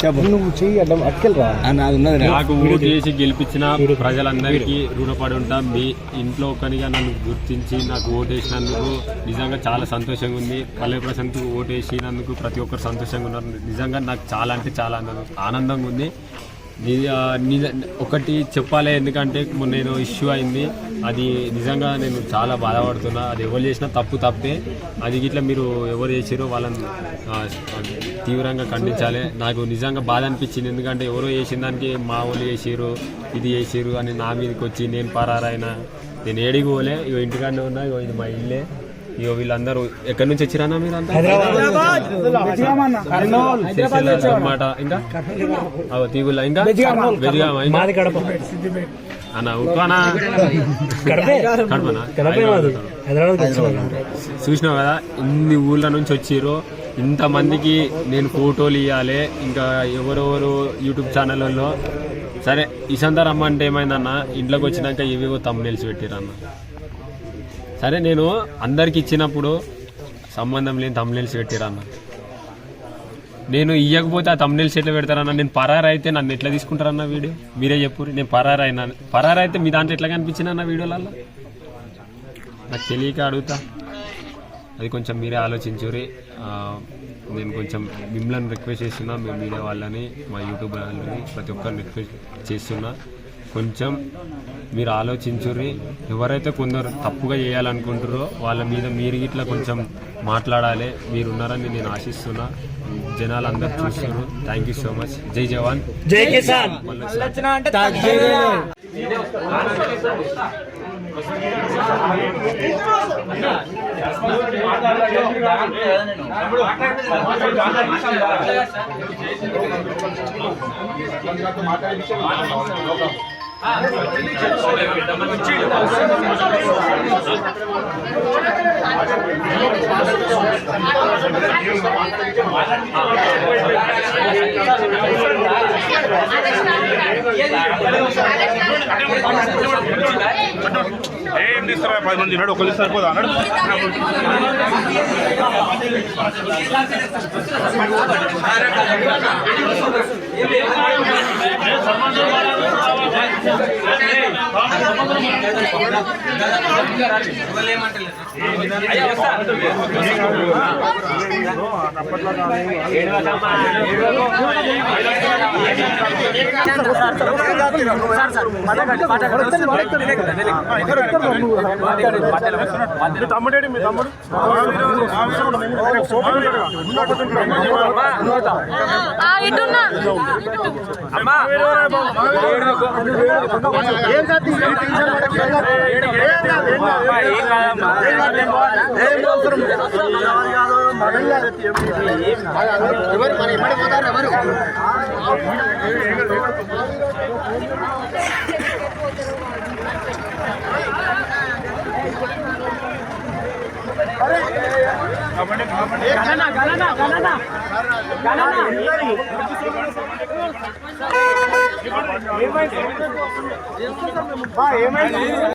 నువ్వు చెయ్యి అడ్డం అక్కలరా నాకు ఓటు చేసి గెలిపించిన ప్రజలందరికీ రుణపడి ఉంటాం. మీ ఇంట్లో ఒకనిగా నన్ను గుర్తించి నాకు ఓటు వేసినందుకు నిజంగా చాలా సంతోషంగా ఉంది. పల్లె ప్రశాంత్కు ఓటు వేసినందుకు ప్రతి ఒక్కరు సంతోషంగా ఉన్నారు. నిజంగా నాకు చాలా అంటే చాలా ఆనందంగా ఉంది. ఒకటి చెప్పాలి, ఎందుకంటే నేను ఇష్యూ అయింది, అది నిజంగా నేను చాలా బాధపడుతున్నా. అది ఎవరు చేసినా తప్పే. అది ఇట్లా మీరు ఎవరు చేసారో వాళ్ళని తీవ్రంగా ఖండించాలి. నాకు నిజంగా బాధ అనిపించింది, ఎందుకంటే ఎవరో చేసిన దానికి మా వాళ్ళు చేసారు, ఇది చేసారు అని నా మీదకి వచ్చి నేను పరారైనా. నేను ఏడికి పోలే, ఇగో ఇంటికాడనే ఉన్నా. ఇగో ఇది మా ఇల్లే. ఇగో వీళ్ళందరూ ఎక్కడి నుంచి వచ్చిరానా మీరు అంతా? అన్నమాట. ఇంకా తీగుల ఇంకా అన్న ఉప్పానా చూసినావు కదా, ఇన్ని ఊళ్ళ నుంచి వచ్చిర్రు. ఇంతమందికి నేను ఫోటోలు ఇవ్వాలి. ఇంకా ఎవరెవరు యూట్యూబ్ ఛానళ్ళలో సరే ఇసంతా రమ్మంటే ఏమైందన్న, ఇంట్లోకి వచ్చినాక ఏవేవో తమ్మునేల్సి పెట్టిరన్న. సరే నేను అందరికి ఇచ్చినప్పుడు సంబంధం లేని తమ్మునేల్సి పెట్టిరన్న. నేను ఇవ్వకపోతే ఆ తమ్మునేల్స్ ఎట్లా పెడతారన్న? నేను పరారు అయితే నన్ను ఎట్లా తీసుకుంటారన్న వీడియో? మీరే చెప్పు. నేను పరారు అయితే మీ దాంట్లో ఎట్లా కనిపించిందన్న వీడియోలలో? నాకు తెలియక అడుగుతా. అది కొంచెం మీరే ఆలోచించురి. నేను కొంచెం మిమ్మల్ని రిక్వెస్ట్ చేస్తున్నా, మీ మీడియా వాళ్ళని, మా యూట్యూబ్ వాళ్ళని, ప్రతి ఒక్కరిని రిక్వెస్ట్ చేస్తున్నా, కొంచెం మీరు ఆలోచించుర్రి. ఎవరైతే కొందరు తప్పుగా చేయాలనుకుంటారో వాళ్ళ మీద మీరు ఇట్లా కొంచెం మాట్లాడాలి. మీరున్నారని నేను ఆశిస్తున్నా. జనాలు అందరు చూస్తున్నారు. Thank you so much. జై జవాన్, జై కిసాన్. ఏం తీస్తారా? 10 మంది ఉన్నాడు, ఒకళ్ళు సరిపోదా అన్నాడు. తమ్ముడేడి మీ తమ్ముడు ఏమైంది?